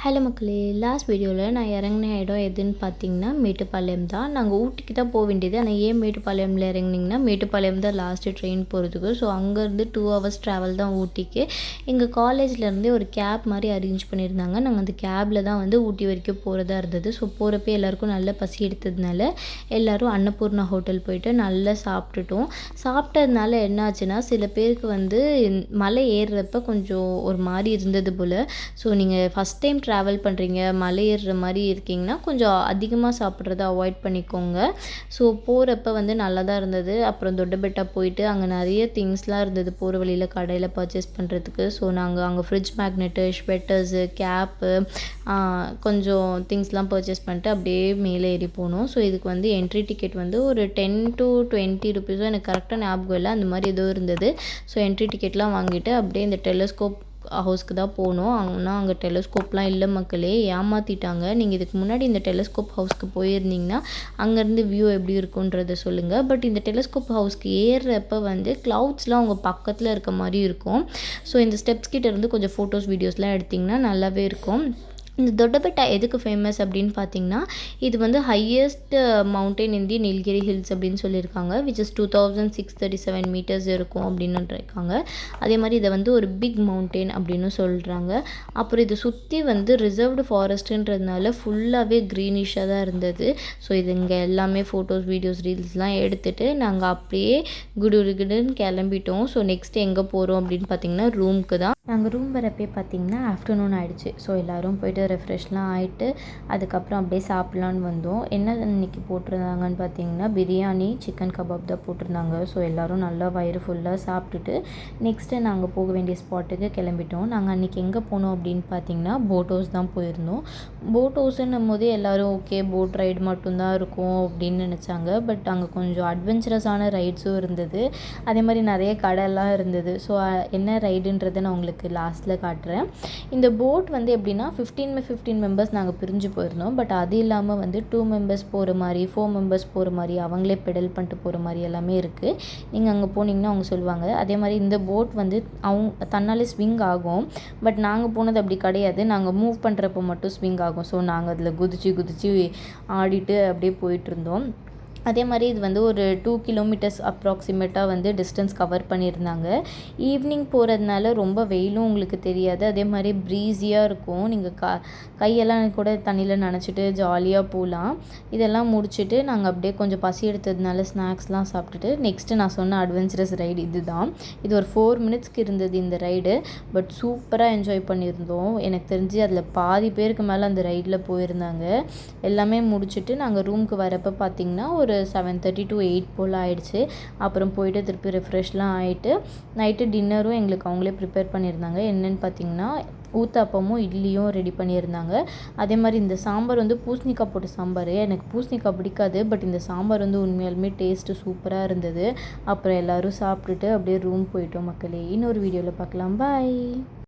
Hello மக்களே, last வீடியோவில் நான் இறங்கின இடம் எதுன்னு பார்த்தீங்கன்னா மேட்டுப்பாளையம் தான். நாங்கள் ஊட்டிக்கு தான் போக வேண்டியது. ஆனால் ஏன் மேட்டுப்பாளையமில் இறங்குனிங்கன்னா மேட்டுப்பாளையம் தான் லாஸ்ட்டு ட்ரெயின் போகிறதுக்கு. ஸோ அங்கேருந்து 2 ஹவர்ஸ் ட்ராவல் தான் ஊட்டிக்கு. எங்கள் காலேஜ்லேருந்தே ஒரு கேப் மாதிரி அரேஞ்ச் பண்ணியிருந்தாங்க. நாங்கள் அந்த கேபில் தான் வந்து ஊட்டி வரைக்கும் போகிறதா இருந்தது. ஸோ போகிறப்ப எல்லாேருக்கும் நல்ல பசி எடுத்ததுனால எல்லோரும் அன்னபூர்ணா ஹோட்டல் போயிட்டு நல்லா சாப்பிட்டுட்டோம். சாப்பிட்டதுனால என்ன ஆச்சுன்னா, சில பேருக்கு வந்து மலை ஏறுறப்ப கொஞ்சம் ஒரு மாதிரி இருந்தது போல். ஸோ நீங்கள் ஃபஸ்ட் டைம் ட்ராவல் பண்ணுறீங்க, மலை ஏறுற மாதிரி இருக்கீங்கன்னா கொஞ்சம் அதிகமாக சாப்பிட்றத அவாய்ட் பண்ணிக்கோங்க. ஸோ போகிறப்ப வந்து நல்லா தான் இருந்தது. அப்புறம் தொட்டபெட்டா போயிட்டு அங்கே நிறைய திங்ஸ்லாம் இருந்தது போகிற வழியில் கடையில் பர்ச்சேஸ் பண்ணுறதுக்கு. ஸோ நாங்கள் அங்கே ஃப்ரிட்ஜ் மேக்னெட்டு, ஸ்வெட்டர்ஸு, கேப்பு, கொஞ்சம் திங்ஸ்லாம் பர்ச்சேஸ் பண்ணிட்டு அப்படியே மேலே ஏறி போனோம். ஸோ இதுக்கு வந்து என்ட்ரி டிக்கெட் வந்து ஒரு 10 to 20 ருபீஸோ எனக்கு கரெக்டாக ஞாபகம் இல்லை, அந்த மாதிரி ஏதோ இருந்தது. ஸோ என்ட்ரி டிக்கெட்லாம் வாங்கிட்டு அப்படியே இந்த டெலஸ்கோப் ஹவுஸ்க்கு தான் போனோம். ஆனால் அங்கே டெலஸ்கோப்லாம் இல்லை மக்களே, ஏமாற்றிட்டாங்க. நீங்கள் இதுக்கு முன்னாடி இந்த டெலஸ்கோப் ஹவுஸ்க்கு போயிருந்தீங்கன்னா அங்கேருந்து வியூ எப்படி இருக்குன்றதை சொல்லுங்கள். பட் இந்த டெலஸ்கோப் ஹவுஸ்க்கு ஏறுறப்ப வந்து க்ளவுட்ஸ்லாம் உங்கள் பக்கத்தில் இருக்க மாதிரி இருக்கும். ஸோ இந்த ஸ்டெப்ஸ் கிட்ட இருந்து கொஞ்சம் ஃபோட்டோஸ் வீடியோஸ்லாம் எடுத்திங்கன்னா நல்லாவே இருக்கும். இந்த தொட்டபெட்டா எதுக்கு ஃபேமஸ் அப்படின்னு பார்த்தீங்கன்னா, இது வந்து ஹையஸ்ட் மவுண்டன் இன் தி நீல்கிரி ஹில்ஸ் அப்படின்னு சொல்லியிருக்காங்க. விச் இஸ் 2637 மீட்டர்ஸ் இருக்கும் அப்படின்னு இருக்காங்க. அதே மாதிரி இதை வந்து ஒரு பிக் மவுண்டன் அப்படின்னு சொல்கிறாங்க. அப்புறம் இதை சுற்றி வந்து ரிசர்வ்டு ஃபாரஸ்ட்டுன்றதுனால ஃபுல்லாகவே க்ரீனிஷாக தான் இருந்தது. ஸோ இது இங்கே எல்லாமே ஃபோட்டோஸ், வீடியோஸ், ரீல்ஸ்லாம் எடுத்துகிட்டு நாங்கள் அப்படியே குடுன்னு கிளம்பிட்டோம். ஸோ நெக்ஸ்ட்டு எங்கே போகிறோம் அப்படின்னு பார்த்தீங்கன்னா ரூமுக்கு தான். நாங்கள் ரூம் வரப்பே பார்த்திங்கன்னா ஆஃப்டர்நூன் ஆகிடுச்சு. ஸோ எல்லோரும் போய்ட்டு ரெஃப்ரெஷ்லாம் ஆகிட்டு அதுக்கப்புறம் அப்படியே சாப்பிட்லான்னு வந்தோம். என்ன இன்றைக்கி போட்டிருந்தாங்கன்னு பார்த்தீங்கன்னா பிரியாணி, சிக்கன் கபாப் தான் போட்டிருந்தாங்க. ஸோ எல்லோரும் நல்லா வயிறு ஃபுல்லாக சாப்பிட்டுட்டு நெக்ஸ்ட்டு நாங்கள் போக வேண்டிய ஸ்பாட்டுக்கு கிளம்பிட்டோம். நாங்கள் அன்றைக்கி எங்கே போனோம் அப்படின்னு பார்த்தீங்கன்னா போட் ஹவுஸ் தான் போயிருந்தோம். போட் ஹவுஸுன்னும் போது எல்லோரும் ஓகே போட் ரைடு மட்டும்தான் இருக்கும் அப்படின்னு நினச்சாங்க. பட் அங்கே கொஞ்சம் அட்வென்ச்சரஸான ரைட்ஸும் இருந்தது. அதே மாதிரி நிறைய கடைலாம் இருந்தது. ஸோ என்ன ரைடுன்றதை நான் உங்களுக்கு லாஸ்ட்டில் காட்டுறேன். இந்த போட் வந்து எப்படின்னா 15 மெம்பர்ஸ் நாங்கள் பிரிஞ்சு போயிருந்தோம். பட் அது இல்லாமல் வந்து 2 மெம்பர்ஸ் போகிற மாதிரி, 4 மெம்பர்ஸ் போகிற மாதிரி, அவங்களே பெடல் பண்ணிட்டு போகிற மாதிரி எல்லாமே இருக்குது. நீங்கள் அங்கே போனீங்கன்னா அவங்க சொல்லுவாங்க. அதே மாதிரி இந்த போட் வந்து அவங்க தன்னாலே ஸ்விங் ஆகும். பட் நாங்கள் போனது அப்படி கிடையாது. நாங்கள் மூவ் பண்ணுறப்போ மட்டும் ஸ்விங் ஆகும். ஸோ நாங்கள் அதில் குதிச்சு ஆடிட்டு அப்படியே போயிட்டுருந்தோம். அதே மாதிரி இது வந்து ஒரு 2 கிலோமீட்டர்ஸ் அப்ராக்சிமேட்டாக வந்து டிஸ்டன்ஸ் கவர் பண்ணியிருந்தாங்க. ஈவினிங் போகிறதுனால ரொம்ப வெயிலும் உங்களுக்கு தெரியாது. அதே மாதிரி ப்ரீஸியாக இருக்கும். நீங்கள் கையெல்லாம் கூட தண்ணியில் நனைச்சிட்டு ஜாலியாக போகலாம். இதெல்லாம் முடிச்சுட்டு நாங்கள் அப்படியே கொஞ்சம் பசி எடுத்ததுனால ஸ்நாக்ஸ்லாம் சாப்பிட்டுட்டு நெக்ஸ்ட்டு நான் சொன்ன அட்வென்ச்சரஸ் ரைடு இது தான். இது ஒரு 4 மினிட்ஸ்க்கு இருந்தது இந்த ரைடு. பட் சூப்பராக என்ஜாய் பண்ணியிருந்தோம். எனக்கு தெரிஞ்சு அதில் பாதி பேருக்கு மேலே அந்த ரைடில் போயிருந்தாங்க. எல்லாமே முடிச்சுட்டு நாங்கள் ரூமுக்கு வரப்போ பார்த்திங்கன்னா ஒரு 7:30 to 8 போல் ஆகிடுச்சு. அப்புறம் போயிட்டு திருப்பி ரெஃப்ரெஷ்லாம் ஆகிட்டு நைட்டு டின்னரும் எங்களுக்கு அவங்களே ப்ரிப்பேர் பண்ணியிருந்தாங்க. என்னென்னு பார்த்தீங்கன்னா ஊத்தாப்பமும் இட்லியும் ரெடி பண்ணியிருந்தாங்க. அதே மாதிரி இந்த சாம்பார் வந்து பூசணிக்காய் போட்ட சாம்பார். எனக்கு பூசணிக்காய் பிடிக்காது. பட் இந்த சாம்பார் வந்து உண்மையாலுமே டேஸ்ட்டு சூப்பராக இருந்தது. அப்புறம் எல்லோரும் சாப்பிட்டுட்டு அப்படியே ரூம் போயிட்டோம் மக்களே. இன்னொரு வீடியோவில் பார்க்கலாம். பாய்.